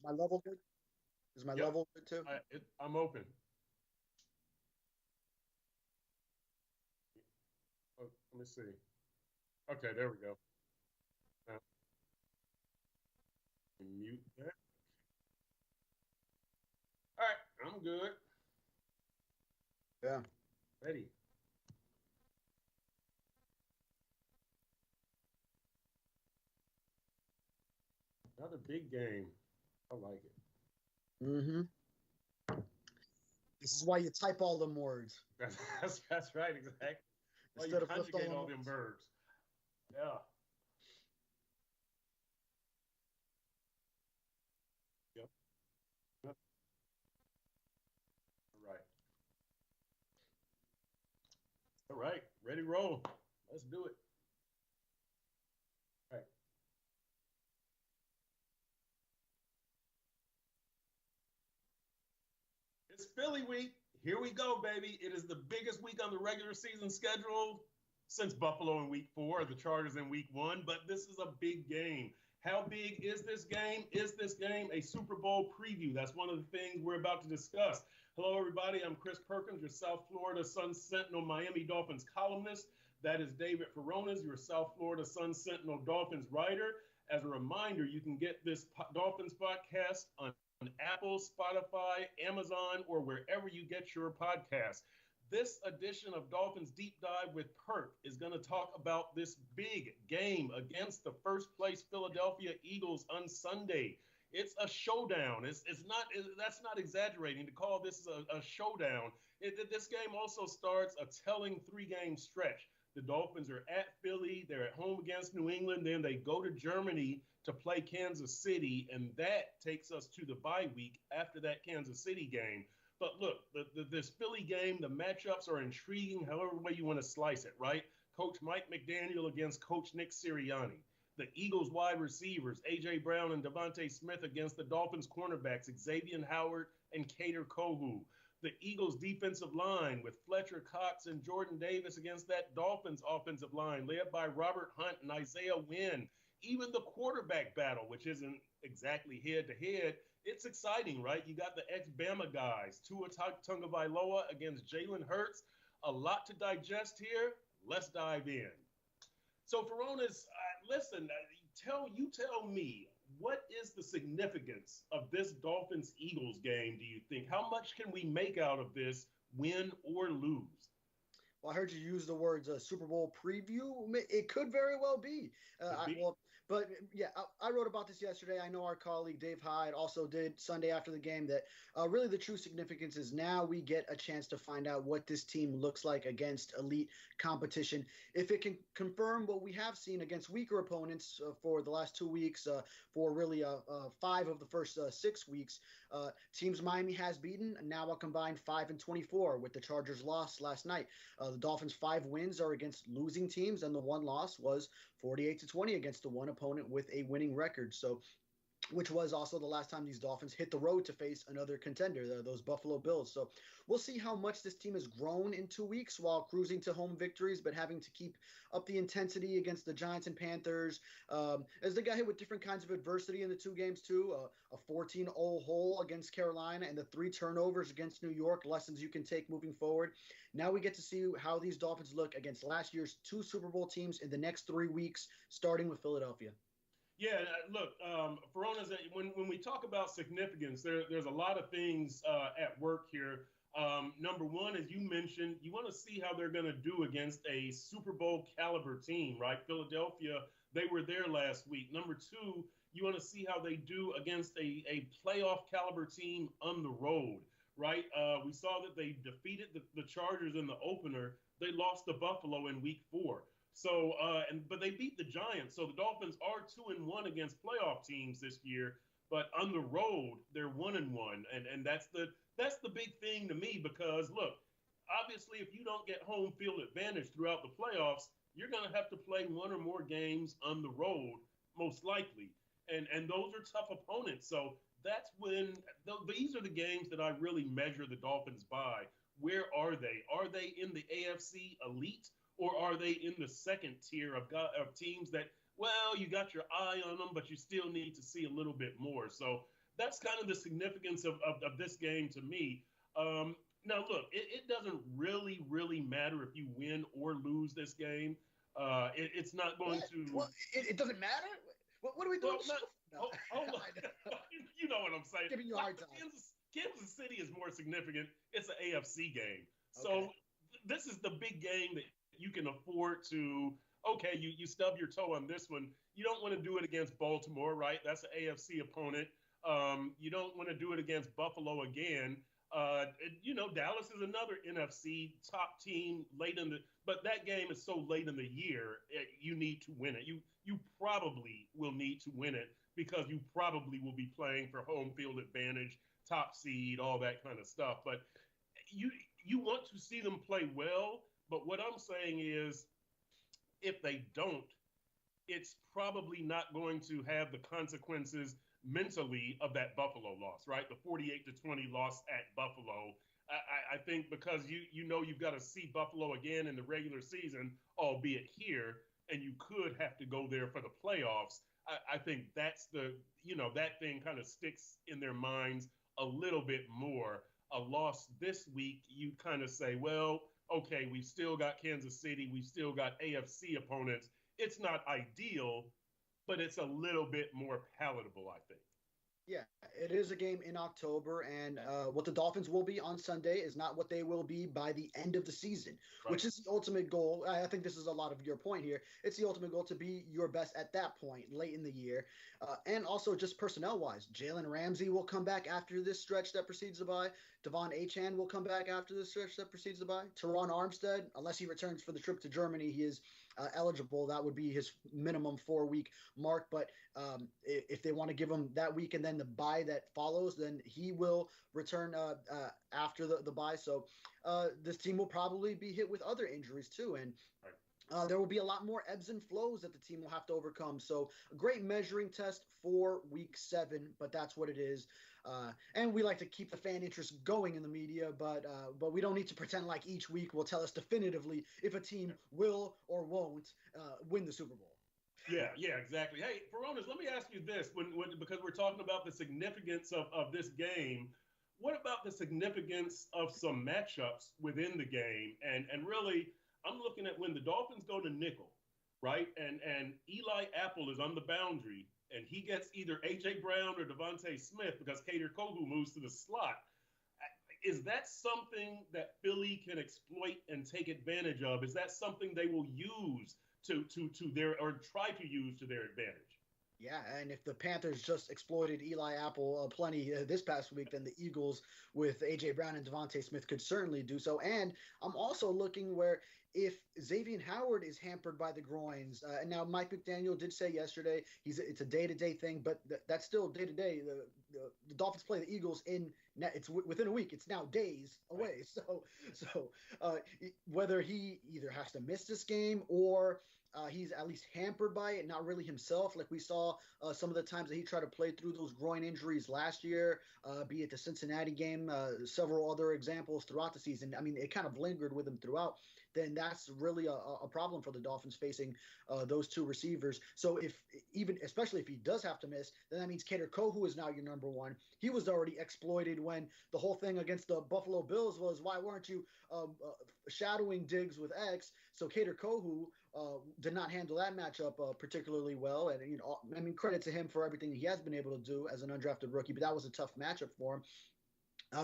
my level good? Is my Yep. level good too? I'm open. Oh, let me see. Okay, there we go. Now, mute that. All right, I'm good. Yeah. Ready. Another big game. I like it. Mm-hmm. This is why you type all them words That's right, exactly. Well, you instead of lift all conjugate them all them words. verbs. Yeah. Yep. Yep. All right. All right. Ready, roll. Let's do it. All right. It's Philly week. Here we go, baby. It is the biggest week on the regular season schedule since Buffalo in week 4, the Chargers in week 1, but this is a big game. How big is this game? Is this game a Super Bowl preview? That's one of the things we're about to discuss. Hello, everybody. I'm Chris Perkins, your South Florida Sun Sentinel Miami Dolphins columnist. That is David Furones, your South Florida Sun Sentinel Dolphins writer. As a reminder, you can get this Dolphins podcast on Apple, Spotify, Amazon, or wherever you get your podcasts. This edition of Dolphins Deep Dive with Perk is going to talk about this big game against the first place Philadelphia Eagles on Sunday. It's a showdown. It's not that's not exaggerating to call this a showdown. This game also starts a telling 3-game stretch. The Dolphins are at Philly. They're at home against New England. Then they go to Germany to play Kansas City, and that takes us to the bye week after that Kansas City game. But look, this Philly game, the matchups are intriguing, however way you want to slice it, right? Coach Mike McDaniel against Coach Nick Sirianni. The Eagles wide receivers, A.J. Brown and Devontae Smith against the Dolphins cornerbacks, Xavier Howard and Kader Kohu. The Eagles defensive line with Fletcher Cox and Jordan Davis against that Dolphins offensive line led by Robert Hunt and Isaiah Wynn. Even the quarterback battle, which isn't exactly head to head, it's exciting, right? You got the ex-Bama guys, Tua Tagovailoa against Jalen Hurts. A lot to digest here. Let's dive in. So, Furones, listen, tell me, what is the significance of this Dolphins Eagles game? Do you think? How much can we make out of this, win or lose? Well, I heard you use the words Super Bowl preview. It could very well be. Could be. Well, but yeah, I wrote about this yesterday. I know our colleague Dave Hyde also did Sunday after the game. That really the true significance is now we get a chance to find out what this team looks like against elite competition. If it can confirm what we have seen against weaker opponents for the last 2 weeks, for really 5 of the first 6 weeks, teams Miami has beaten now a combined 5-24 with the Chargers loss last night. The Dolphins' 5 wins are against losing teams, and the one loss was 48-20 against the one opponent with a winning record. So which was also the last time these Dolphins hit the road to face another contender, those Buffalo Bills. So we'll see how much this team has grown in 2 weeks while cruising to home victories, but having to keep up the intensity against the Giants and Panthers. As they got hit with different kinds of adversity in the 2 games, too, a 14-0 hole against Carolina and the 3 turnovers against New York, lessons you can take moving forward. Now we get to see how these Dolphins look against last year's 2 Super Bowl teams in the next 3 weeks, starting with Philadelphia. Yeah, look, Verona's, when we talk about significance, there's a lot of things at work here. Number one, as you mentioned, you want to see how they're going to do against a Super Bowl caliber team, right? Philadelphia, they were there last week. Number two, you want to see how they do against a playoff caliber team on the road, right? We saw that they defeated the Chargers in the opener. They lost to Buffalo in week 4. So, but they beat the Giants. So the Dolphins are 2-1 against playoff teams this year. But on the road, they're 1-1, and that's the big thing to me because look, obviously, if you don't get home field advantage throughout the playoffs, you're going to have to play one or more games on the road, most likely, and those are tough opponents. So that's when these are the games that I really measure the Dolphins by. Where are they? Are they in the AFC elite? Or are they in the second tier of teams that, well, you got your eye on them, but you still need to see a little bit more? So that's kind of the significance of this game to me. Now, look, it doesn't really matter if you win or lose this game. It's not going to. Well, it doesn't matter. What are we doing? Well, not, oh, you know what I'm saying. Giving you a hard time. Kansas City is more significant. It's an AFC game. So Okay. this is the big game that you can afford to, okay, you stub your toe on this one. You don't want to do it against Baltimore, right? That's an AFC opponent. You don't want to do it against Buffalo again. Dallas is another NFC top team but that game is so late in the year, you need to win it. You probably will need to win it because you probably will be playing for home field advantage, top seed, all that kind of stuff. But you want to see them play well, but what I'm saying is if they don't, it's probably not going to have the consequences mentally of that Buffalo loss, right? The 48-20 loss at Buffalo. I think because you've got to see Buffalo again in the regular season, albeit here, and you could have to go there for the playoffs. I think that's that thing kind of sticks in their minds a little bit more. A loss this week, you kind of say, well, okay, we've still got Kansas City. We've still got AFC opponents. It's not ideal, but it's a little bit more palatable, I think. Yeah, it is a game in October, and what the Dolphins will be on Sunday is not what they will be by the end of the season, Right. which is the ultimate goal. I think this is a lot of your point here. It's the ultimate goal to be your best at that point, late in the year. And also just personnel-wise, Jalen Ramsey will come back after this stretch that precedes the bye. Devon Achane will come back after this stretch that precedes the bye. Teron Armstead, unless he returns for the trip to Germany, he is eligible. That would be his minimum 4-week mark. But if they want to give him that week and then the bye that follows, then he will return after the bye. So this team will probably be hit with other injuries too. And there will be a lot more ebbs and flows that the team will have to overcome. So a great measuring test for week 7, but that's what it is. And we like to keep the fan interest going in the media, but we don't need to pretend like each week will tell us definitively if a team will or won't win the Super Bowl. Yeah, exactly. Hey, Furones, let me ask you this, because we're talking about the significance of this game. What about the significance of some matchups within the game? And really, I'm looking at when the Dolphins go to nickel, right? And Eli Apple is on the boundary, and he gets either A.J. Brown or Devontae Smith because Kader Kohu moves to the slot. Is that something that Philly can exploit and take advantage of? Is that something they will use to their, or try to use to their advantage? Yeah, and if the Panthers just exploited Eli Apple plenty this past week, then the Eagles with A.J. Brown and Devontae Smith could certainly do so. And I'm also looking where if Xavier Howard is hampered by the groins, and now Mike McDaniel did say yesterday it's a day-to-day thing, but that's still day-to-day. The Dolphins play the Eagles it's within a week. It's now days away. So whether he either has to miss this game or he's at least hampered by it, not really himself, like we saw some of the times that he tried to play through those groin injuries last year, be it the Cincinnati game, several other examples throughout the season. I mean, it kind of lingered with him throughout. Then that's really a problem for the Dolphins facing those two receivers. So especially if he does have to miss, then that means Kader Kohu is now your number one. He was already exploited when the whole thing against the Buffalo Bills was, why weren't you shadowing Diggs with X? So Kader Kohu did not handle that matchup particularly well. And, credit to him for everything he has been able to do as an undrafted rookie, but that was a tough matchup for him.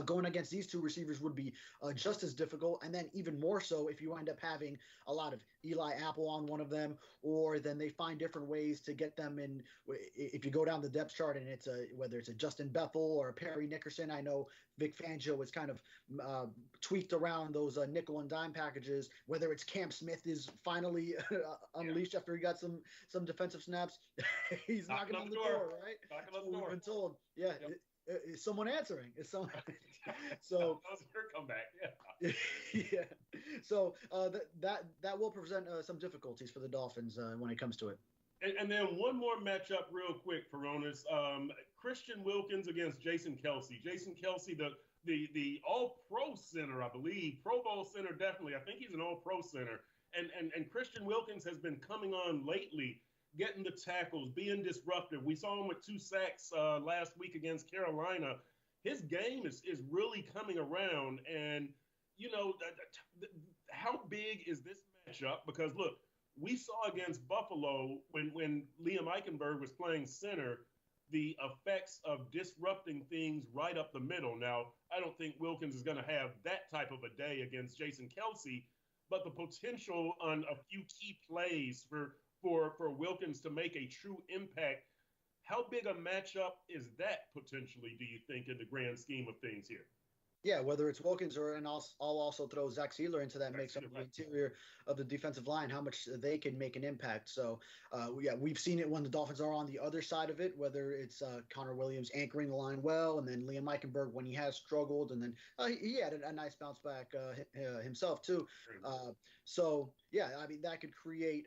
Going against these two receivers would be just as difficult, and then even more so if you end up having a lot of Eli Apple on one of them, or then they find different ways to get them in. If you go down the depth chart and whether it's a Justin Bethel or a Perry Nickerson, I know Vic Fangio has kind of tweaked around those nickel and dime packages, whether it's Camp Smith is finally unleashed after he got some defensive snaps. He's knocking on the door, right? Knocking on the door. We've been told. Yeah. Yep. Is someone answering? Is someone? So that was your comeback. Yeah. Yeah. So that will present some difficulties for the Dolphins when it comes to it. And then one more matchup, real quick, Furones. Christian Wilkins against Jason Kelce. Jason Kelce, the All-Pro center, I believe, Pro Bowl center, definitely. I think he's an All-Pro center. And Christian Wilkins has been coming on lately. getting the tackles, being disruptive. We saw him with 2 sacks last week against Carolina. His game is really coming around. And, how big is this matchup? Because, look, we saw against Buffalo when Liam Eichenberg was playing center, the effects of disrupting things right up the middle. Now, I don't think Wilkins is going to have that type of a day against Jason Kelce, but the potential on a few key plays for Wilkins to make a true impact, how big a matchup is that potentially, do you think, in the grand scheme of things here? Yeah, whether it's Wilkins and I'll also throw Zach Sealer into that mix of the interior of the defensive line, how much they can make an impact. So, we've seen it when the Dolphins are on the other side of it, whether it's Connor Williams anchoring the line well, and then Liam Eichenberg when he has struggled, and then he had a nice bounce back himself too. That could create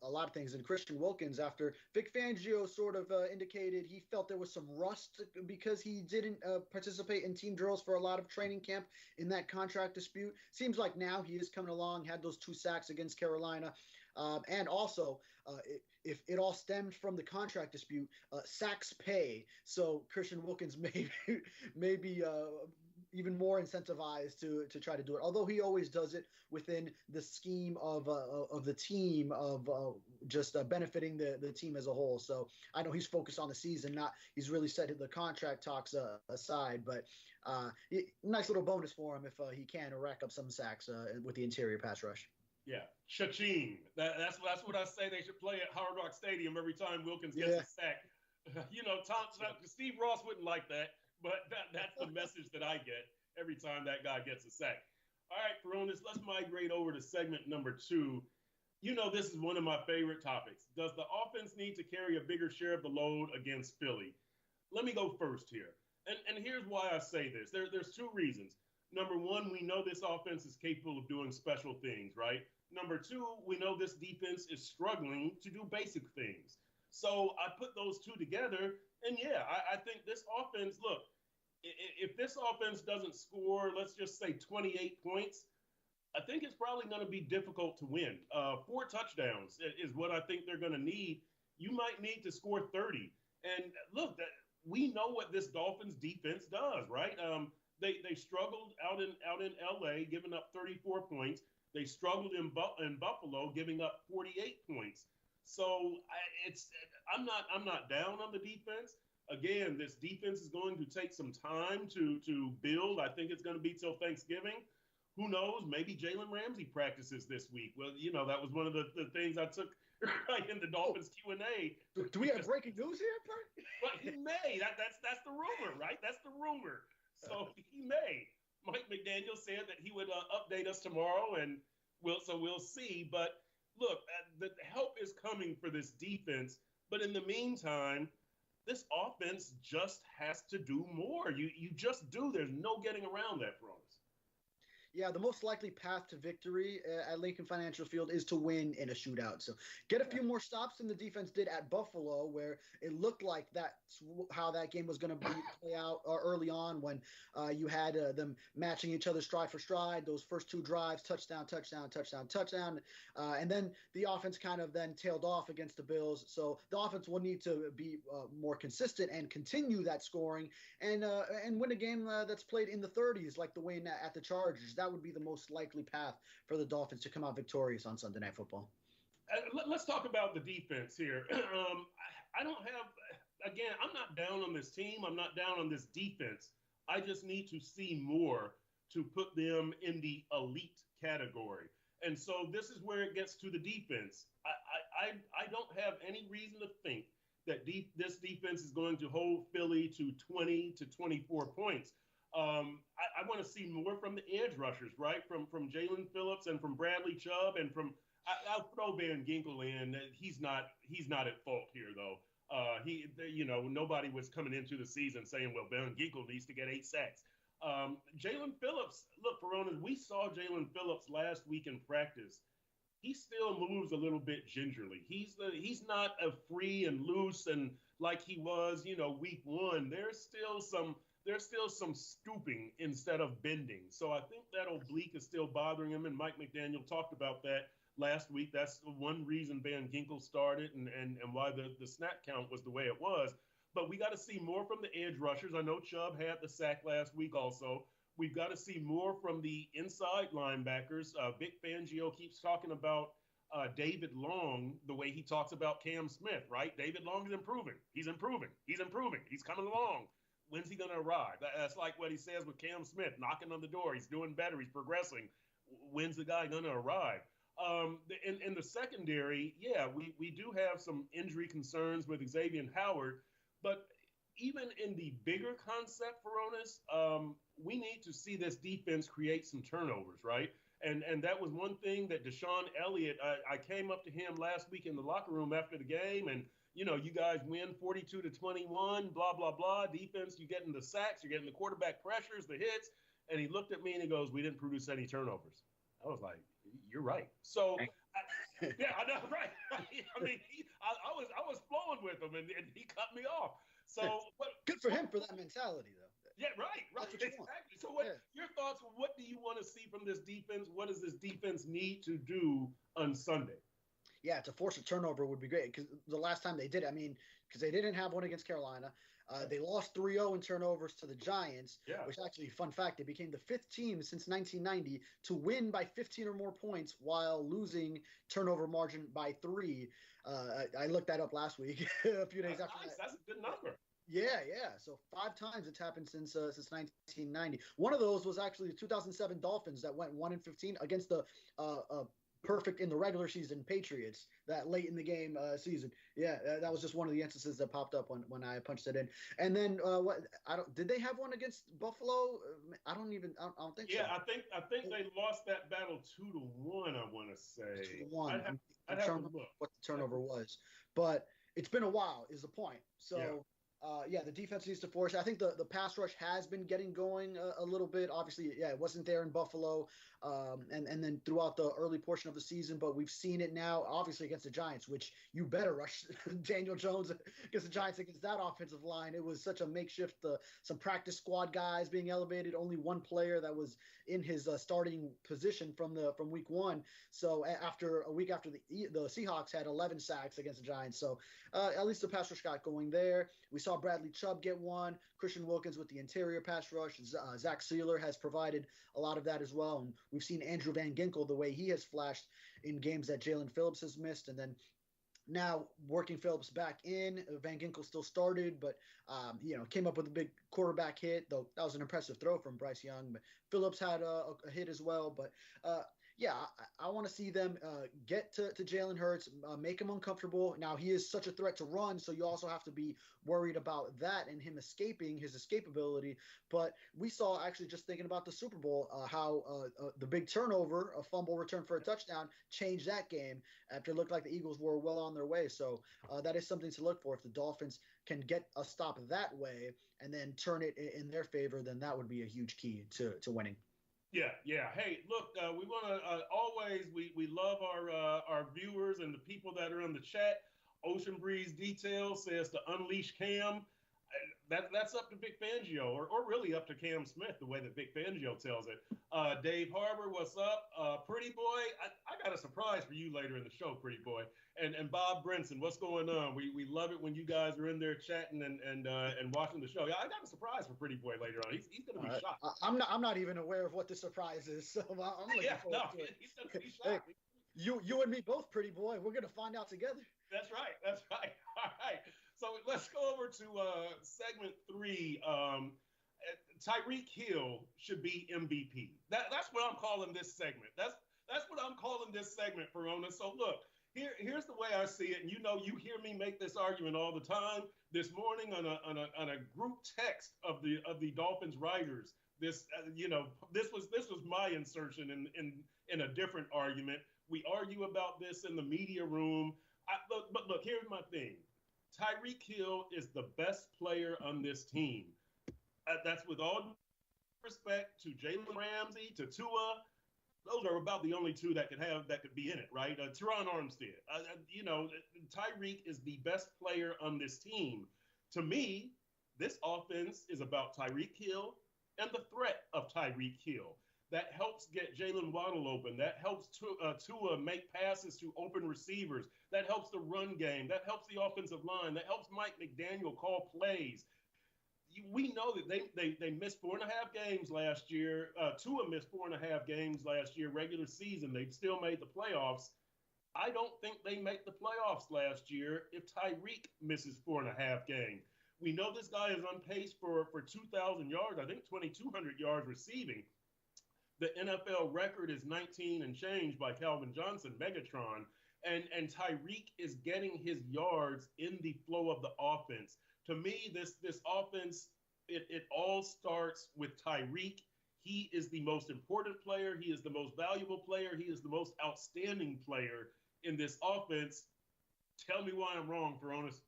a lot of things. And Christian Wilkins, after Vic Fangio sort of indicated he felt there was some rust because he didn't participate in team drills for a lot of training camp in that contract dispute. Seems like now he is coming along, had those 2 sacks against Carolina. And also, if it all stemmed from the contract dispute, sacks pay. So Christian Wilkins may be even more incentivized to try to do it. Although he always does it within the scheme of the team, of just benefiting the team as a whole. So I know he's focused on the season, he's really set the contract talks aside. But nice little bonus for him if he can rack up some sacks with the interior pass rush. Yeah, cha-ching. That's what I say they should play at Hard Rock Stadium every time Wilkins gets a sack. Steve Ross wouldn't like that, but that's the message that I get every time that guy gets a sack. All right, Furones, let's migrate over to segment number 2. This is one of my favorite topics. Does the offense need to carry a bigger share of the load against Philly? Let me go first here. And here's why I say this. There's 2 reasons. Number 1, we know this offense is capable of doing special things, right? Number 2, we know this defense is struggling to do basic things. So I put those 2 together, and I think this offense, look, if this offense doesn't score, let's just say 28 points, I think it's probably going to be difficult to win. 4 touchdowns is what I think they're going to need. You might need to score 30. And look, we know what this Dolphins defense does, right? They struggled out in LA, giving up 34 points. They struggled in Buffalo, giving up 48 points. So I'm not down on the defense. Again, this defense is going to take some time to build. I think it's going to be till Thanksgiving. Who knows? Maybe Jalen Ramsey practices this week. Well, that was one of the things I took right in the Dolphins Q&A. Do we have breaking news here, Perk? But he may. That's the rumor, right? That's the rumor. So he may. Mike McDaniel said that he would update us tomorrow, and we'll see. But look, the help is coming for this defense. But in the meantime, this offense just has to do more. You just do. There's no getting around that, Fonas. Yeah, the most likely path to victory at Lincoln Financial Field is to win in a shootout. So get a few more stops than the defense did at Buffalo, where it looked like that's how that game was going to play out early on when you had them matching each other stride for stride. Those first 2 drives, touchdown, touchdown, touchdown, touchdown. And then the offense kind of then tailed off against the Bills. So the offense will need to be more consistent and continue that scoring and win a game that's played in the 30s, like the win at the Chargers. That would be the most likely path for the Dolphins to come out victorious on Sunday Night Football. Let's talk about the defense here. I don't have, again, I'm not down on this team. I'm not down on this defense. I just need to see more to put them in the elite category. And so this is where it gets to the defense. I don't have any reason to think that this defense is going to hold Philly to 20 to 24 points. I want to see more from the edge rushers, right? From Jalen Phillips and from Bradley Chubb and from I'll throw Van Ginkel in. He's not at fault here though. Nobody was coming into the season saying, well, Van Ginkel needs to get 8 sacks. Jalen Phillips, look, Furones, we saw Jalen Phillips last week in practice. He still moves a little bit gingerly. He's not a free and loose and like he was, week 1. There's still some stooping instead of bending. So I think that oblique is still bothering him, and Mike McDaniel talked about that last week. That's one reason Van Ginkel started and why the snap count was the way it was. But we got to see more from the edge rushers. I know Chubb had the sack last week also. We've got to see more from the inside linebackers. Vic Fangio keeps talking about David Long the way he talks about Cam Smith, right? David Long is improving. He's improving. He's improving. He's coming along. When's he going to arrive? That's like what he says with Cam Smith, knocking on the door. He's doing better. He's progressing. When's the guy going to arrive? In the secondary, yeah, we do have some injury concerns with Xavier Howard, but even in the bigger concept, Furones, we need to see this defense create some turnovers, right? And that was one thing that Deshaun Elliott, I came up to him last week in the locker room after the game, and, you know, you guys win 42-21, blah, blah, blah. Defense, you're getting the sacks, you're getting the quarterback pressures, the hits. And he looked at me and he goes, we didn't produce any turnovers. I was like, you're right. So, yeah, I know, right? I mean, I was flowing with him, and he cut me off. So, good for him for that mentality, though. Yeah, right, exactly. So, your thoughts? What do you want to see from this defense? What does this defense need to do on Sunday? Yeah, to force a turnover would be great, because the last time they did it, I mean, because they didn't have one against Carolina. They lost 3-0 in turnovers to the Giants, which actually, fun fact, they became the 5th team since 1990 to win by 15 or more points while losing turnover margin by 3. I looked that up last week, a few days after that. That's a good number. Yeah. So 5 times it's happened since 1990. One of those was actually the 2007 Dolphins that went 1-15 against the perfect in the regular season Patriots that late in the game season. Yeah, that was just one of the instances that popped up when I punched it in. And then did they have one against Buffalo? I don't think so. Yeah, I think they lost that battle 2-1. I want to say 2-1. I'd have to look what the turnover was, but it's been a while. Is the point? So. Yeah. The defense needs to force. I think the pass rush has been getting going a little bit. Obviously, it wasn't there in Buffalo, and then throughout the early portion of the season. But we've seen it now, obviously against the Giants, which you better rush Daniel Jones against the Giants against that offensive line. It was such a makeshift. Some practice squad guys being elevated. Only one player that was in his starting position from week 1. So after a week after the Seahawks had 11 sacks against the Giants. So at least the pass rush got going there. We saw Bradley Chubb get one. Christian Wilkins with the interior pass rush. Zach Sealer has provided a lot of that as well. And we've seen Andrew Van Ginkel, the way he has flashed in games that Jalen Phillips has missed. And then now working Phillips back in. Van Ginkel still started, but came up with a big quarterback hit, though that was an impressive throw from Bryce Young. But Phillips had a hit as well. But I want to see them get to Jalen Hurts, make him uncomfortable. Now, he is such a threat to run, so you also have to be worried about that and him escaping, his escapability. But we saw, actually just thinking about the Super Bowl, how the big turnover, a fumble return for a touchdown, changed that game after it looked like the Eagles were well on their way. So that is something to look for. If the Dolphins can get a stop that way and then turn it in their favor, then that would be a huge key to winning. Yeah. Hey, look, we want to always we love our viewers and the people that are in the chat. Ocean Breeze Details says to unleash Cam. That's up to Vic Fangio, or really up to Cam Smith, the way that Vic Fangio tells it. Dave Harbor, what's up? Pretty boy, I got a surprise for you later in the show, pretty boy. And Bob Brinson, what's going on? We love it when you guys are in there chatting and watching the show. Yeah, I got a surprise for pretty boy later on. He's going to be shocked. I'm not even aware of what the surprise is, so I'm looking forward to it. He's going to be shocked. Hey, you and me both, pretty boy. We're going to find out together. That's right. All right. So let's go over to segment 3. Tyreek Hill should be MVP. That's what I'm calling this segment. That's what I'm calling this segment, Furones. So look, here's the way I see it, and you hear me make this argument all the time. This morning on a group text of the Dolphins writers, this was my insertion in a different argument. We argue about this in the media room. But look, here's my thing. Tyreek Hill is the best player on this team. That's with all respect to Jalen Ramsey, to Tua. Those are about the only two that could be in it, right? Teron Armstead. Tyreek is the best player on this team. To me, this offense is about Tyreek Hill and the threat of Tyreek Hill. That helps get Jalen Waddle open. That helps Tua make passes to open receivers. That helps the run game. That helps the offensive line. That helps Mike McDaniel call plays. We know that they missed 4.5 games last year. Tua missed 4.5 games last year, regular season. They've still made the playoffs. I don't think they make the playoffs last year if Tyreek misses 4.5 games. We know this guy is on pace for 2,000 yards, I think 2,200 yards receiving. The NFL record is 19 and change by Calvin Johnson, Megatron. And Tyreek is getting his yards in the flow of the offense. To me, this offense, it all starts with Tyreek. He is the most important player. He is the most valuable player. He is the most outstanding player in this offense. Tell me why I'm wrong, Furones.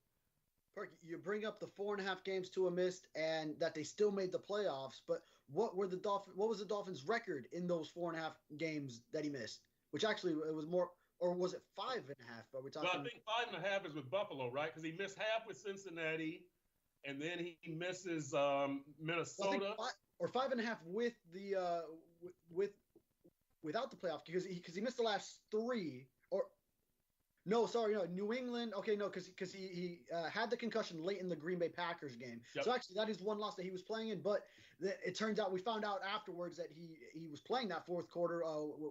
Perky, you bring up the 4.5 games Tua missed and that they still made the playoffs, but what was the Dolphins' record in those 4.5 games that he missed? Which actually it was more, or was it 5.5? But we're talking. Well, I think 5.5 is with Buffalo, right? Because he missed half with Cincinnati, and then he misses Minnesota. Or 5.5 with the without the playoff because he missed the last 3. No, New England. Okay, no, because he had the concussion late in the Green Bay Packers game. Yep. So actually, that is one loss that he was playing in. But it turns out we found out afterwards that he was playing that fourth quarter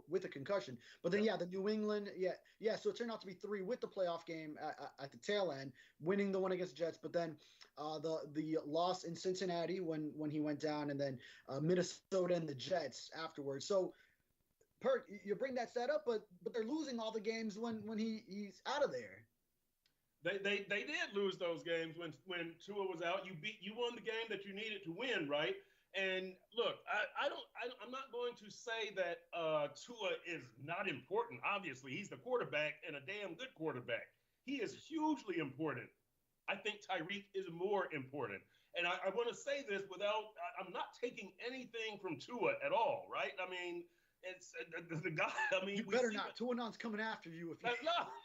with a concussion. But then the New England, So it turned out to be 3 with the playoff game at the tail end, winning the one against the Jets. But then the loss in Cincinnati when he went down, and then Minnesota and the Jets afterwards. So. Perk, you bring that set up, but they're losing all the games when he's out of there. They did lose those games when Tua was out. You won the game that you needed to win, right? And look, I'm not going to say that Tua is not important. Obviously, he's the quarterback and a damn good quarterback. He is hugely important. I think Tyreek is more important. And I want to say this I'm not taking anything from Tua at all, right? I mean, it's the guy. I mean, you better not. Tuanon's coming after you. No,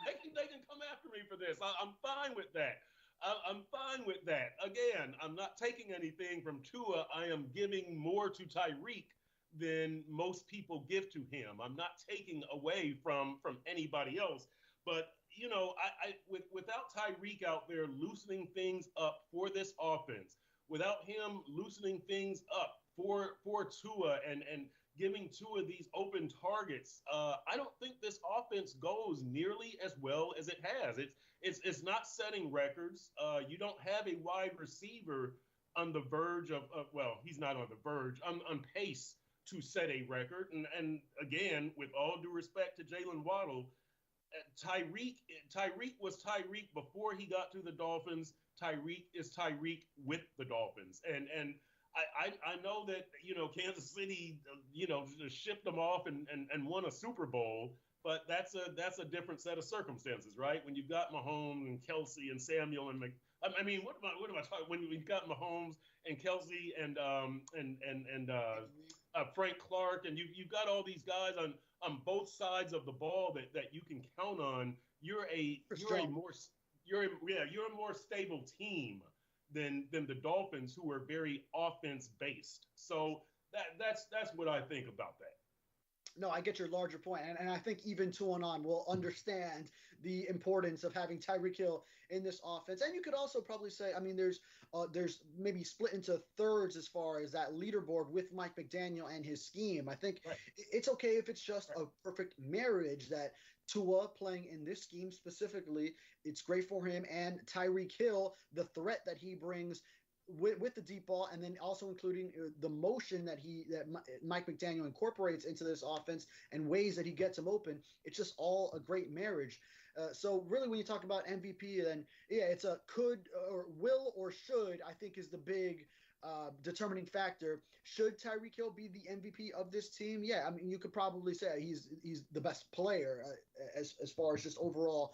they can come after me for this. I'm fine with that. I'm fine with that. Again, I'm not taking anything from Tua. I am giving more to Tyreek than most people give to him. I'm not taking away from anybody else. But without Tyreek out there loosening things up for this offense, without him loosening things up for Tua and giving Tua these open targets, I don't think this offense goes nearly as well as it has. It's not setting records. You don't have a wide receiver on the verge of well, he's not on the verge, on pace to set a record. And again, with all due respect to Jalen Waddle, Tyreek was Tyreek before he got to the Dolphins. Tyreek is Tyreek with the Dolphins. And I know that, Kansas City, shipped them off and won a Super Bowl, but that's a different set of circumstances, right? When you've got Mahomes and Kelsey and Samuel and what am I talking? When you've got Mahomes and Kelsey and Frank Clark, and you've got all these guys on both sides of the ball that you can count on, you're a more stable team than the Dolphins, who are very offense based. So that's what I think about that. No, I get your larger point, and I think even Tuanon will understand the importance of having Tyreek Hill in this offense. And you could also probably say, I mean, there's maybe split into thirds as far as that leaderboard with Mike McDaniel and his scheme. I think it's okay if it's just a perfect marriage that Tua playing in this scheme specifically, it's great for him, and Tyreek Hill, the threat that he brings with the deep ball, and then also including the motion that Mike McDaniel incorporates into this offense and ways that he gets him open. It's just all a great marriage. So really, when you talk about MVP, then it's a could or will or should, I think, is the big determining factor. Should Tyreek Hill be the MVP of this team? Yeah, I mean, you could probably say he's the best player as far as just overall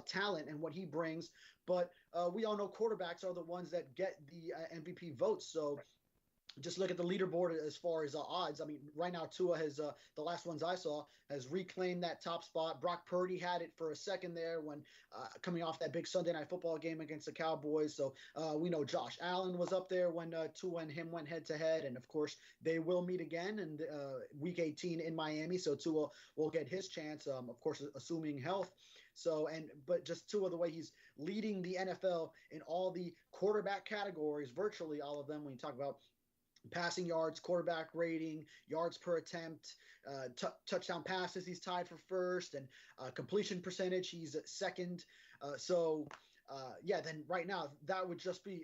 talent and what he brings. But we all know quarterbacks are the ones that get the MVP votes. So just look at the leaderboard as far as odds. I mean, right now Tua has the last ones I saw has reclaimed that top spot. Brock Purdy had it for a second there when coming off that big Sunday Night Football game against the Cowboys. So we know Josh Allen was up there when Tua and him went head to head, and of course they will meet again in Week 18 in Miami. So Tua will get his chance, of course, assuming health. So but just Tua, the way he's leading the NFL in all the quarterback categories, virtually all of them. When you talk about passing yards, quarterback rating, yards per attempt, touchdown passes, he's tied for first, and completion percentage, he's second. Then right now, that would just be,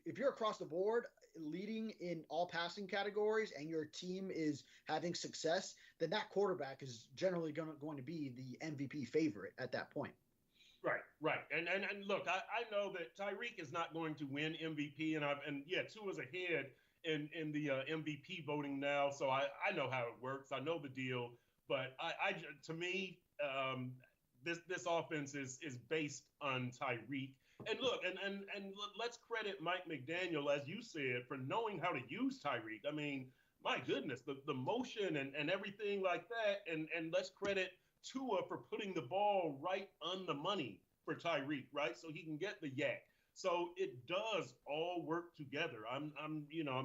if you're across the board leading in all passing categories and your team is having success, then that quarterback is generally going to be the MVP favorite at that point. Right. And look, I know that Tyreek is not going to win MVP, and Tua's ahead in the MVP voting now, so I know how it works. I know the deal, but to me, this offense is based on Tyreek. And look, and let's credit Mike McDaniel, as you said, for knowing how to use Tyreek. I mean, my goodness, the motion and everything like that, and let's credit Tua for putting the ball right on the money for Tyreek, right? So he can get the yak. So it does all work together. I'm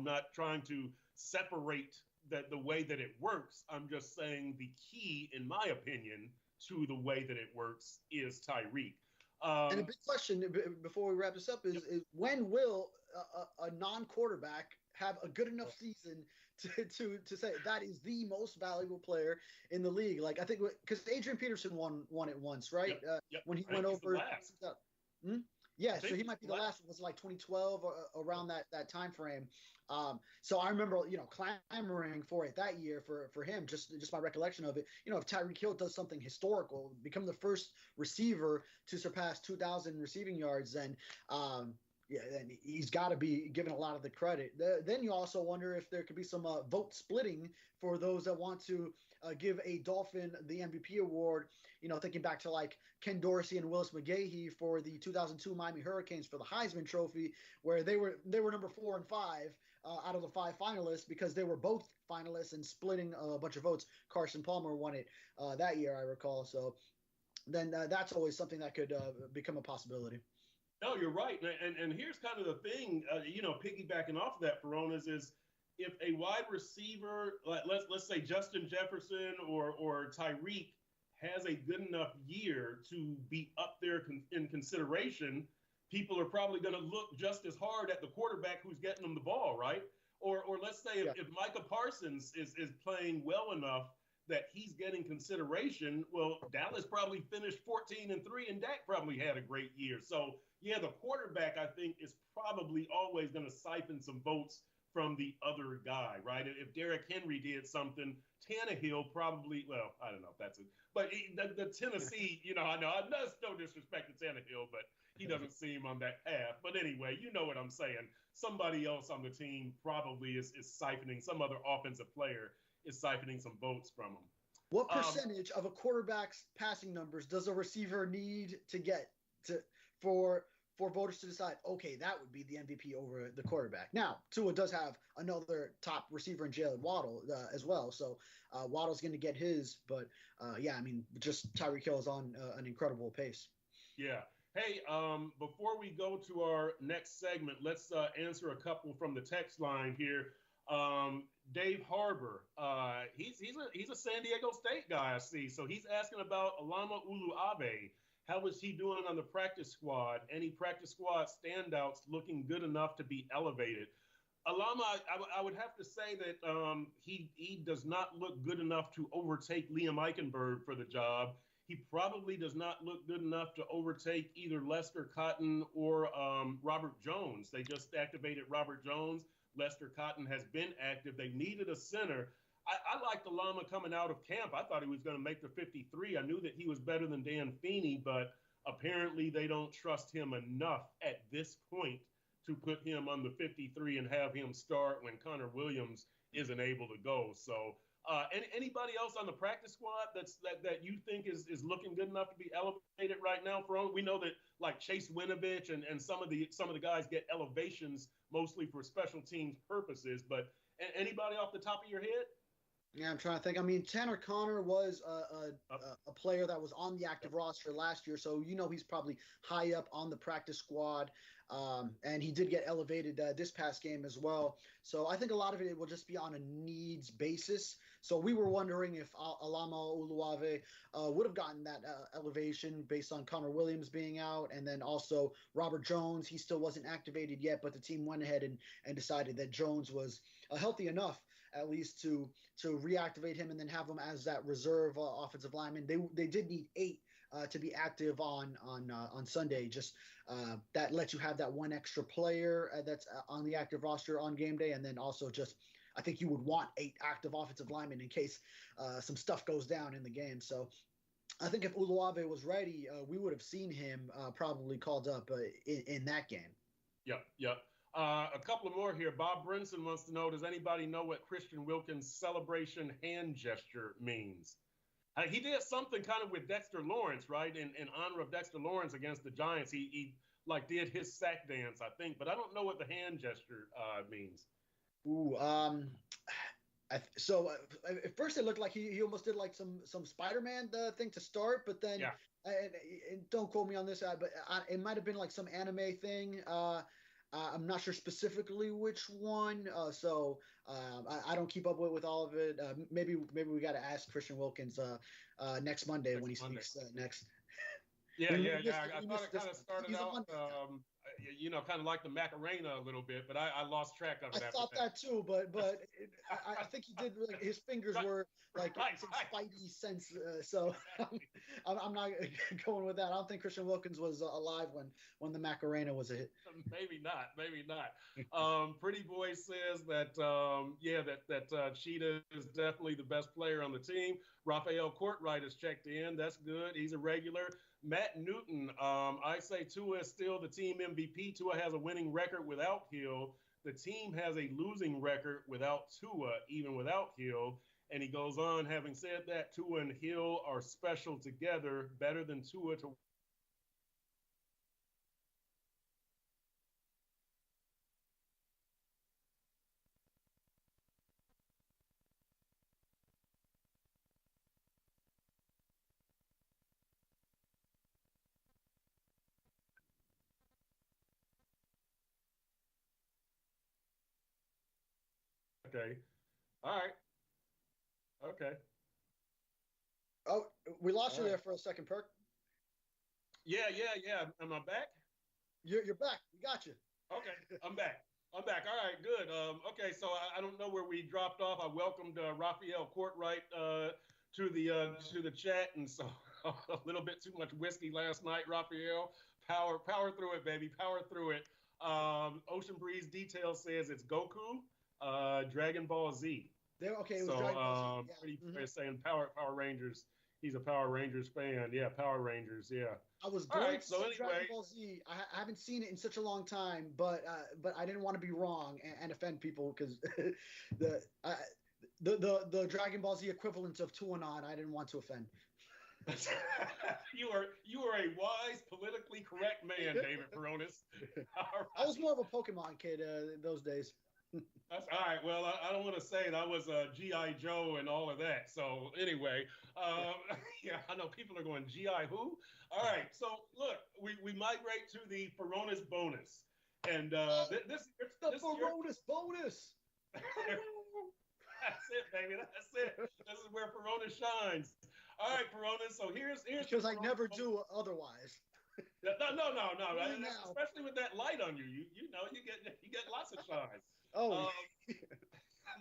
not trying to separate the way that it works. I'm just saying the key, in my opinion, to the way that it works is Tyreek. And a big question before we wrap this up is when will a non-quarterback have a good enough season to say that is the most valuable player in the league? Like, I think because Adrian Peterson won it once, right? Yep. When he went over. Yeah, so he might be the last one. Was like 2012 or around that time frame. So I remember, clamoring for it that year for him. Just my recollection of it. If Tyreek Hill does something historical, become the first receiver to surpass 2,000 receiving yards, then then he's got to be given a lot of the credit. Then you also wonder if there could be some vote splitting for those that want to give a Dolphin the MVP award. Thinking back to like Ken Dorsey and Willis McGahee for the 2002 Miami Hurricanes for the Heisman Trophy, where they were number 4 and 5 out of the 5 finalists because they were both finalists and splitting a bunch of votes. Carson Palmer won it that year, I recall. So then that's always something that could become a possibility. No, you're right. And here's kind of the thing, piggybacking off of that, Furones, is if a wide receiver, like let's say Justin Jefferson or Tyreek, has a good enough year to be up there in consideration, people are probably going to look just as hard at the quarterback who's getting them the ball, right? Or let's say if Micah Parsons is playing well enough that he's getting consideration, well, Dallas probably finished 14-3, and Dak probably had a great year. So, yeah, the quarterback, I think, is probably always going to siphon some votes from the other guy, right? If Derrick Henry did something, Tannehill probably, well, I don't know if that's it. But the Tennessee, I know it's no disrespect to Tannehill, but he doesn't seem on that path. But anyway, you know what I'm saying. Somebody else on the team probably is siphoning, some other offensive player is siphoning some votes from him. What percentage of a quarterback's passing numbers does a receiver need to get for voters to decide, okay, that would be the MVP over the quarterback? Now, Tua does have another top receiver in Jalen Waddle as well. So Waddle's going to get his. But, just Tyreek Hill is on an incredible pace. Yeah. Hey, before we go to our next segment, let's answer a couple from the text line here. Dave Harbor, he's a San Diego State guy, I see. So he's asking about Alama Uluave. How is he doing on the practice squad? Any practice squad standouts looking good enough to be elevated? Alama, I would have to say that he does not look good enough to overtake Liam Eichenberg for the job. He probably does not look good enough to overtake either Lester Cotton or Robert Jones. They just activated Robert Jones. Lester Cotton has been active. They needed a center. I liked Alama coming out of camp. I thought he was going to make the 53. I knew that he was better than Dan Feeney, but apparently they don't trust him enough at this point to put him on the 53 and have him start when Connor Williams isn't able to go. So anybody else on the practice squad that you think is looking good enough to be elevated right now? We know that like Chase Winovich and some of the guys get elevations mostly for special teams purposes. But anybody off the top of your head? Yeah, I'm trying to think. I mean, Tanner Connor was a player that was on the active Yep. roster last year, so he's probably high up on the practice squad. And he did get elevated this past game as well. So I think a lot of it will just be on a needs basis. So we were wondering if Alama Uluave would have gotten that elevation based on Connor Williams being out, and then also Robert Jones. He still wasn't activated yet, but the team went ahead and decided that Jones was healthy enough at least to reactivate him and then have him as that reserve offensive lineman. They did need 8 to be active on Sunday. Just that lets you have that one extra player that's on the active roster on game day, and then also just I think you would want 8 active offensive linemen in case some stuff goes down in the game. So I think if Uluave was ready, we would have seen him probably called up in that game. Yep. A couple of more here. Bob Brinson wants to know, does anybody know what Christian Wilkins' celebration hand gesture means? He did something kind of with Dexter Lawrence, right? In honor of Dexter Lawrence against the Giants. He like did his sack dance, I think, but I don't know what the hand gesture means. Ooh, so at first it looked like he almost did like some Spider-Man thing to start, but then and don't quote me on this, but it might have been like some anime thing. I'm not sure specifically which one, so I don't keep up with all of it. Maybe we got to ask Christian Wilkins next Monday when he speaks next. Yeah. I thought it kind of started out, kind of like the Macarena a little bit, but I lost track of it. I thought that too, but I think he did. Like, his fingers were like some spidey sense. So I'm not going with that. I don't think Christian Wilkins was alive when the Macarena was a hit. Maybe not. Pretty Boy says that that Cheetah is definitely the best player on the team. Raphael Courtwright has checked in. That's good. He's a regular. Matt Newton, I say Tua is still the team MVP. Tua has a winning record without Hill. The team has a losing record without Tua, even without Hill. And he goes on, having said that, Tua and Hill are special together, better than Tua to Okay. All right. Okay. Oh, we lost you there for a second, Perk. Yeah. Am I back? You're back. We got you. Okay, I'm back. All right, good. Okay, so I don't know where we dropped off. I welcomed Raphael Courtwright to the chat, and so a little bit too much whiskey last night, Raphael. Power through it, baby. Power through it. Ocean Breeze Detail says it's Goku, Dragon Ball Z. It was Dragon Ball Z. Pretty saying Power Rangers. He's a Power Rangers fan. Yeah, Power Rangers. Yeah. I was going to say Dragon Ball Z. I haven't seen it in such a long time, but I didn't want to be wrong and offend people because the Dragon Ball Z equivalent of Tuanon, I didn't want to offend. You are a wise, politically correct man, David Furones. Right. I was more of a Pokemon kid those days. That's all right. Well, I don't want to say it. I was G.I. Joe and all of that. So anyway, I know people are going, G.I. who? All right. So look, we migrate to the Furones bonus. And this Furones bonus. That's it, baby. That's it. This is where Furones shines. All right, Furones. So here's because I never do otherwise. No. Especially with that light on you. You get lots of shine. Oh,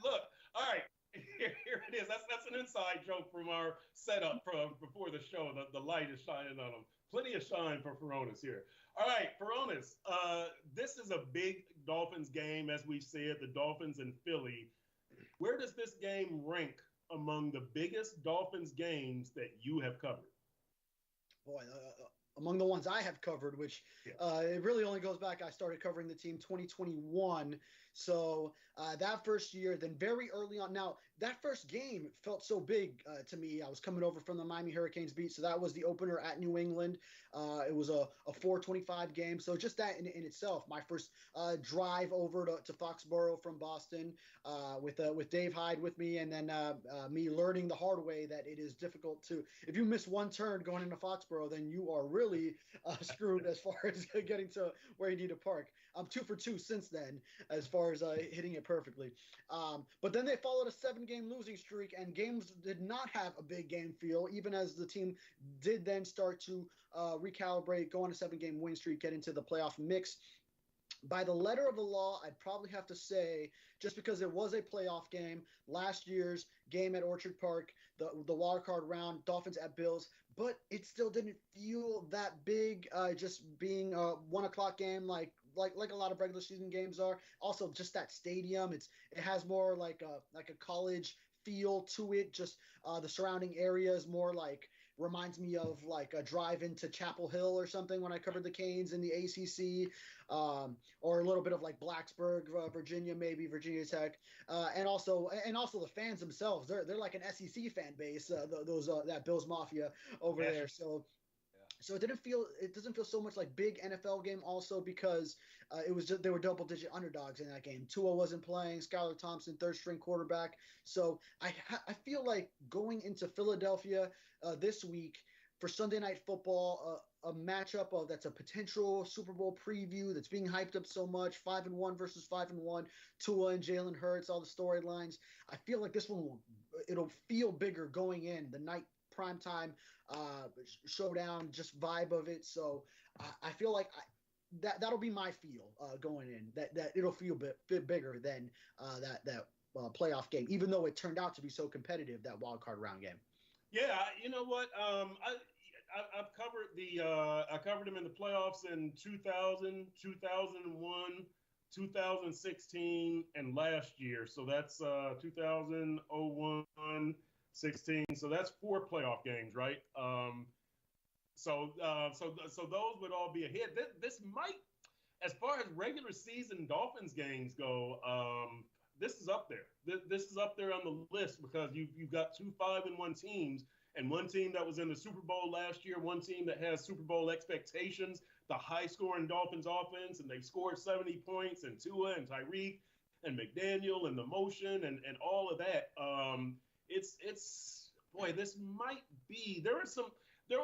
look! All right, here it is. That's an inside joke from our setup from before the show. The light is shining on them. Plenty of shine for Furones here. All right, Furones. This is a big Dolphins game, as we've said. The Dolphins and Philly. Where does this game rank among the biggest Dolphins games that you have covered? Boy, among the ones I have covered, which it really only goes back. I started covering the team 2021. So that first year, then very early on. Now, that first game felt so big to me. I was coming over from the Miami Hurricanes beat. So that was the opener at New England. It was a 4:25 game. So just that in itself, my first drive over to Foxborough from Boston with Dave Hyde with me. And then me learning the hard way that it is difficult to, if you miss one turn going into Foxborough, then you are really screwed as far as getting to where you need to park. I'm 2 for 2 since then, as far as hitting it perfectly. But then they followed a 7-game losing streak, and games did not have a big game feel, even as the team did then start to recalibrate, go on a 7-game win streak, get into the playoff mix. By the letter of the law, I'd probably have to say, just because it was a playoff game, last year's game at Orchard Park, the wild card round, Dolphins at Bills, but it still didn't feel that big, just being a 1 o'clock game like a lot of regular season games are. Also, just that stadium, it has more like a college feel to it. Just the surrounding area is more like, reminds me of like a drive into Chapel Hill or something when I covered the Canes in the ACC, or a little bit of like Blacksburg, Virginia, maybe Virginia Tech, and also the fans themselves. They're like an SEC fan base. That Bills Mafia over there. So it doesn't feel so much like big NFL game, also because they were double-digit underdogs in that game. Tua wasn't playing, Skylar Thompson, third-string quarterback. So I feel like going into Philadelphia this week for Sunday Night Football, a matchup that's a potential Super Bowl preview that's being hyped up so much, 5-1 versus 5-1, Tua and Jalen Hurts, all the storylines. I feel like this one it'll feel bigger going in, the night primetime showdown, just vibe of it. So I feel like that'll be my feel going in. That it'll feel a bit bigger than that playoff game, even though it turned out to be so competitive, that wild card round game. Yeah, you know what? I've covered I covered them in the playoffs in 2000, 2001, 2016, and last year. So that's 2001. 16. So that's 4 playoff games, right? So those would all be a hit. This might, as far as regular season Dolphins games go, this is up there. This is up there on the list because you've got 2 5-1 teams, and one team that was in the Super Bowl last year, one team that has Super Bowl expectations, the high-scoring Dolphins offense, and they've scored 70 points, and Tua and Tyreek and McDaniel and the motion and all of that. It's boy, this might be. There were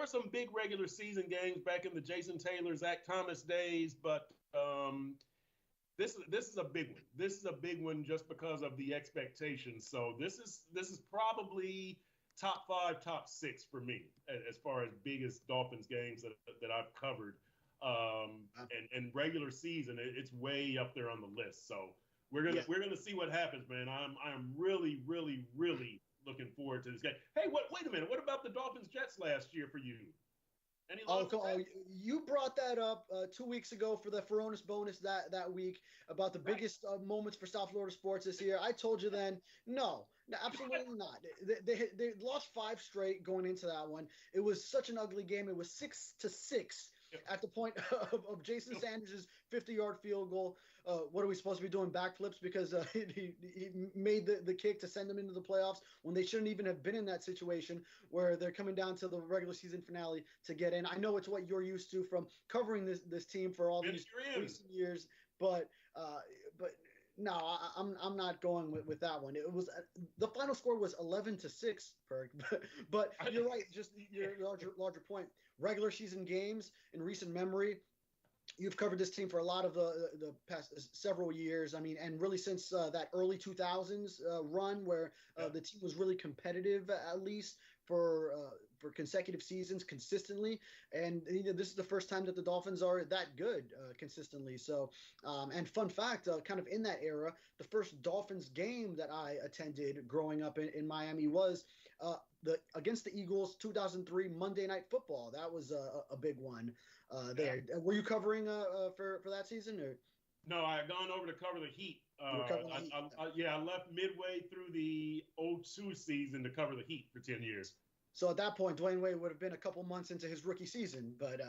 some big regular season games back in the Jason Taylor, Zach Thomas days, but this is a big one. This is a big one just because of the expectations. So this is probably top 5, top 6 for me as far as biggest Dolphins games that I've covered. And regular season, it's way up there on the list. So we're gonna see what happens, man. I'm really, really, really looking forward to this game. Hey, wait a minute. What about the Dolphins Jets last year for you? Any you brought that up 2 weeks ago for the Furones bonus that week about the biggest moments for South Florida sports this year. I told you then, no, absolutely not. They lost 5 straight going into that one. It was such an ugly game. It was 6-6 at the point of Jason Sanders' 50-yard field goal. What are we supposed to be doing, backflips because he made the kick to send them into the playoffs when they shouldn't even have been in that situation where they're coming down to the regular season finale to get in. I know it's what you're used to from covering this team for all these recent years, but no, I'm not going with that one. It was the final score was 11-6, Perk, but you're right. Just your larger point. Regular season games in recent memory. You've covered this team for a lot of the past several years. I mean, and really since that early 2000s run where the team was really competitive, at least for consecutive seasons consistently. And this is the first time that the Dolphins are that good consistently. So, and fun fact, kind of in that era, the first Dolphins game that I attended growing up in Miami was against the Eagles 2003 Monday Night Football. That was a big one there. Were you covering for that season? Or? No, I had gone over to cover the Heat. I left midway through the 2002 season to cover the Heat for 10 years. So at that point, Dwayne Wade would have been a couple months into his rookie season, but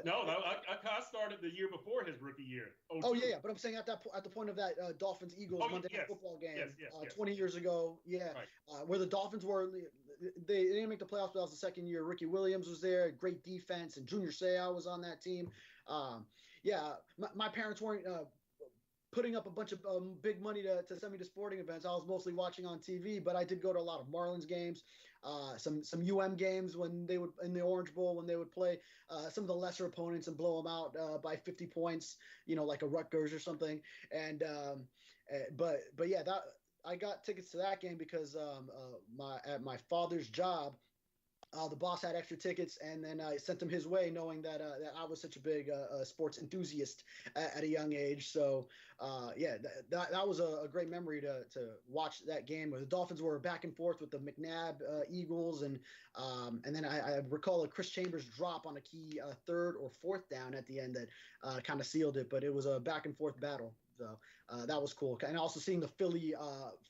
No, I started the year before his rookie year. oh 02. yeah, yeah. But I'm saying at the point of that Dolphins Eagles Oh, Monday Night yes. Football game, Yes. 20 years ago, yeah, Right. where the Dolphins were, they didn't make the playoffs, but that was the second year. Ricky Williams was there, great defense, and Junior Seau was on that team. Um, yeah, my parents weren't putting up a bunch of big money to send me to sporting events. I was mostly watching on TV, but I did go to a lot of Marlins games, some UM games when they would in the Orange Bowl when they would play some of the lesser opponents and blow them out by 50 points, like a Rutgers or something. But yeah, that I got tickets to that game because at my father's job, the boss had extra tickets, and then I sent them his way, knowing that I was such a big sports enthusiast at a young age. So, yeah, that was a great memory to watch that game where the Dolphins were back and forth with the McNabb Eagles, and then I recall a Chris Chambers drop on a key third or fourth down at the end that kind of sealed it. But it was a back and forth battle. So that was cool. And also seeing the Philly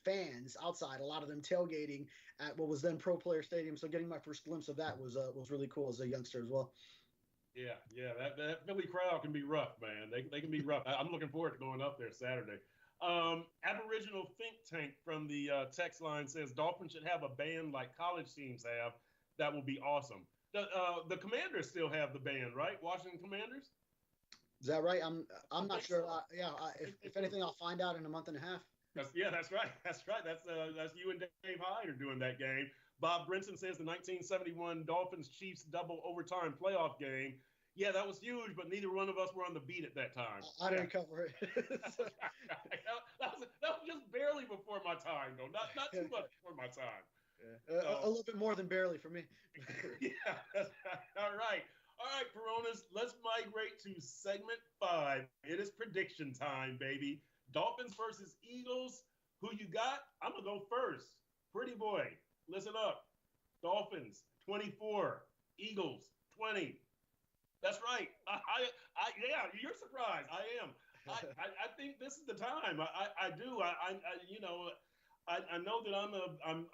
fans outside, a lot of them tailgating at what was then Pro Player Stadium. So getting my first glimpse of that was really cool as a youngster as well. Yeah. That Philly crowd can be rough, man. They can be rough. I'm looking forward to going up there Saturday. Aboriginal Think Tank from the text line says Dolphins should have a band like college teams have. That will be awesome. The Commanders still have the band, right? Washington Commanders? Is that right? I'm not sure. So. If anything, I'll find out in a month and a half. That's right. That's you and Dave Hyde are doing that game. Bob Brinson says the 1971 Dolphins Chiefs double overtime playoff game. Yeah, that was huge, but neither one of us were on the beat at that time. I didn't cover it. that was just barely before my time, though. Not too much before my time. Yeah. A little bit more than barely for me. Yeah, that's right. All right, Furones, let's migrate to segment 5. It is prediction time, baby. Dolphins versus Eagles. Who you got? I'm going to go first. Pretty boy, listen up. Dolphins, 24. Eagles, 20. That's right. Yeah, you're surprised. I am. I think this is the time. I do. I know that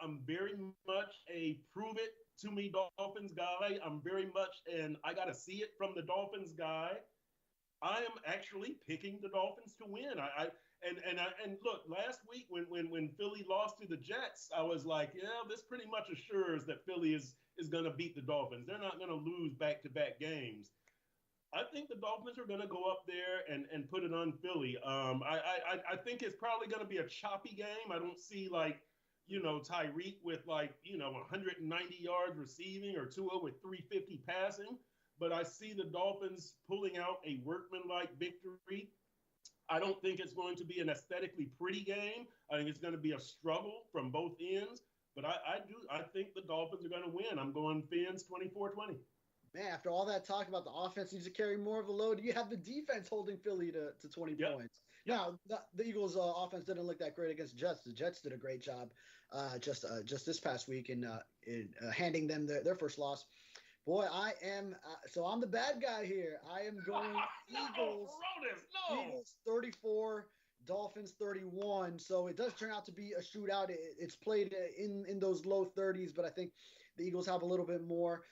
I'm very much a prove it to me Dolphins guy. I'm very much I got to see it from the Dolphins guy. I am actually picking the Dolphins to win. And look, last week when Philly lost to the Jets, I was like, yeah, this pretty much assures that Philly is going to beat the Dolphins. They're not going to lose back-to-back games. I think the Dolphins are going to go up there and put it on Philly. I think it's probably going to be a choppy game. I don't see Tyreek with 190 yards receiving or Tua with 350 passing. But I see the Dolphins pulling out a workmanlike victory. I don't think it's going to be an aesthetically pretty game. I think it's going to be a struggle from both ends. But I think the Dolphins are going to win. I'm going Fins 24-20. Man, after all that talk about the offense needs to carry more of the load, you have the defense holding Philly to 20 points. Now, the Eagles' offense didn't look that great against the Jets. The Jets did a great job just this past week in handing them their first loss. Boy, so I'm the bad guy here. I am going Eagles. No. Eagles 34, Dolphins 31. So it does turn out to be a shootout. It's played in those low 30s, but I think the Eagles have a little bit more.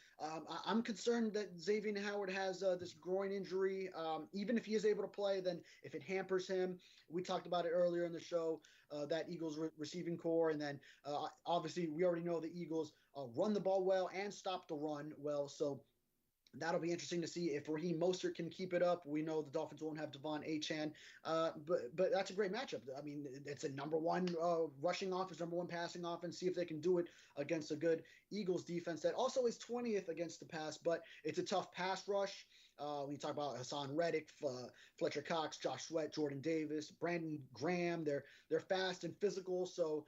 I'm concerned that Xavier Howard has this groin injury. Even if he is able to play, then if it hampers him, we talked about it earlier in the show, that Eagles receiving core. And then obviously we already know the Eagles run the ball well and stop the run well. So that'll be interesting to see if Raheem Mostert can keep it up. We know the Dolphins won't have Devon Achane, but that's a great matchup. I mean, it's a number one rushing offense, number one passing offense. See if they can do it against a good Eagles defense that also is 20th against the pass, but it's a tough pass rush. When you talk about Hassan Reddick, Fletcher Cox, Josh Sweat, Jordan Davis, Brandon Graham, they're fast and physical. So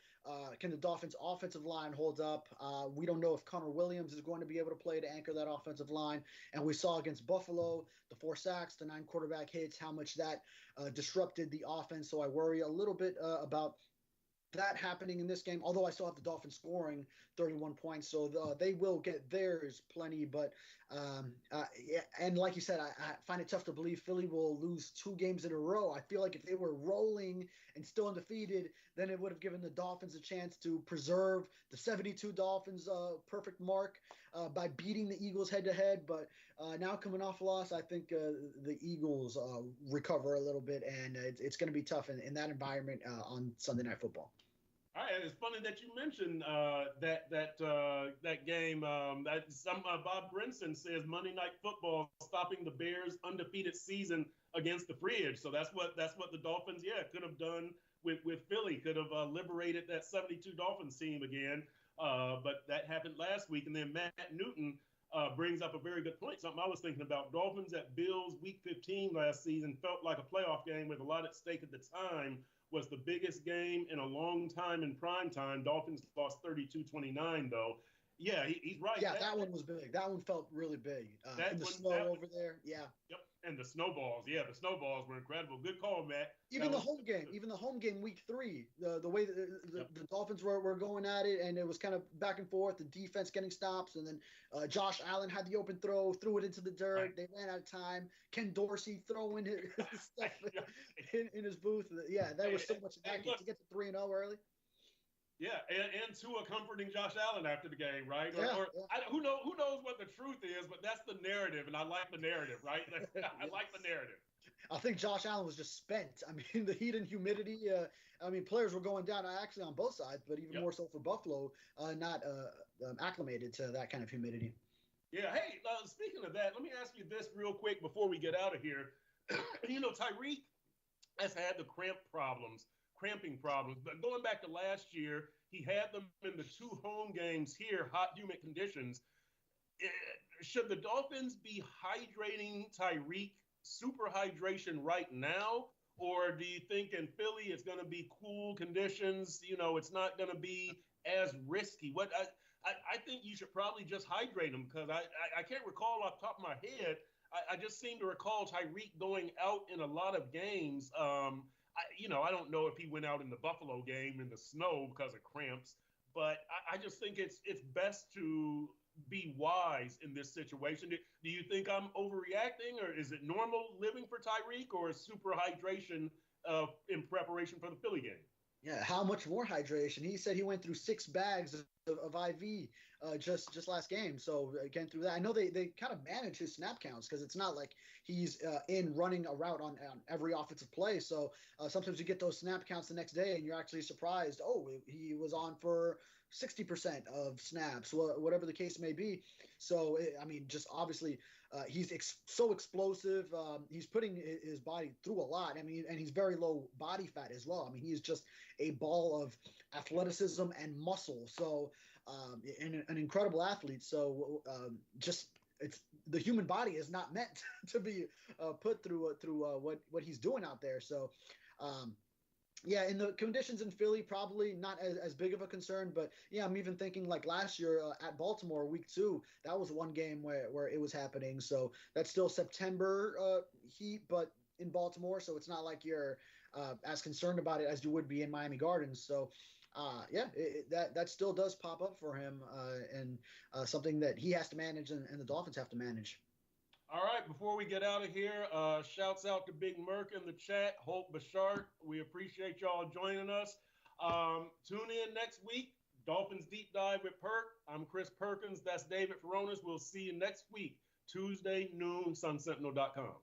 can the Dolphins' offensive line hold up? We don't know if Connor Williams is going to be able to play to anchor that offensive line. And we saw against Buffalo, the 4 sacks, the 9 quarterback hits, how much that disrupted the offense. So I worry a little bit about that happening in this game, although I still have the Dolphins scoring 31 points, so they will get theirs plenty. But yeah, and like you said, I find it tough to believe Philly will lose 2 games in a row. I feel like if they were rolling and still undefeated, then it would have given the Dolphins a chance to preserve the 72 Dolphins perfect mark by beating the Eagles head to head. But now coming off a loss, I think the Eagles recover a little bit, and it's going to be tough in that environment on Sunday Night Football. All right, it's funny that you mentioned that game. Bob Brinson says Monday Night Football stopping the Bears' undefeated season against the Fridge. So that's what the Dolphins, could have done with Philly. Could have liberated that 72 Dolphins team again. But that happened last week. And then Matt Newton brings up a very good point. Something I was thinking about. Dolphins at Bills Week 15 last season felt like a playoff game with a lot at stake at the time. Was the biggest game in a long time in prime time. Dolphins lost 32-29, though. Yeah, he's right. Yeah, that one was big. That one felt really big. And the snow over there, yeah. Yep, and the snowballs. Yeah, the snowballs were incredible. Good call, Matt. Even the home game, Week 3, the way the Dolphins were going at it, and it was kind of back and forth, the defense getting stops, and then Josh Allen had the open throw, threw it into the dirt. Right. They ran out of time. Ken Dorsey throwing his stuff in his booth. Yeah, there was so much in that game to get to 3-0 early. Yeah, and Tua comforting Josh Allen after the game, right? Who knows what the truth is, but that's the narrative, and I like the narrative, right? I like the narrative. I think Josh Allen was just spent. I mean, the heat and humidity. Players were going down actually on both sides, but even more so for Buffalo, not acclimated to that kind of humidity. Yeah. Hey, speaking of that, let me ask you this real quick before we get out of here. Tyreek has had the cramping problems, but going back to last year, he had them in the 2 home games here, hot, humid conditions. Should the Dolphins be hydrating Tyreek, super hydration right now, or do you think in Philly it's going to be cool conditions? It's not going to be as risky. What I think you should probably just hydrate him, because I can't recall off the top of my head. I just seem to recall Tyreek going out in a lot of games. I don't know if he went out in the Buffalo game in the snow because of cramps, but I just think it's best to be wise in this situation. Do you think I'm overreacting, or is it normal living for Tyreek, or is super hydration in preparation for the Philly game? Yeah, how much more hydration? He said he went through 6 bags of IV just last game. So again, through that, I know they kind of manage his snap counts, because it's not like he's in running a route on every offensive play. So sometimes you get those snap counts the next day, and you're actually surprised. Oh, he was on for 60% of snaps, whatever the case may be. So just obviously he's so explosive. He's putting his body through a lot. And he's very low body fat as well. He's just a ball of athleticism and muscle. So an incredible athlete. So it's the human body is not meant to be put through what he's doing out there. So yeah, in the conditions in Philly, probably not as big of a concern. But yeah, I'm even thinking like last year at Baltimore, Week 2, that was one game where it was happening. So that's still September heat, but in Baltimore. So it's not like you're as concerned about it as you would be in Miami Gardens. So that still does pop up for him, and something that he has to manage and the Dolphins have to manage. All right, before we get out of here, shouts out to Big Merc in the chat, Hope Bashart. We appreciate y'all joining us. Tune in next week, Dolphins Deep Dive with Perk. I'm Chris Perkins. That's David Furones. We'll see you next week, Tuesday, noon, sunsentinel.com.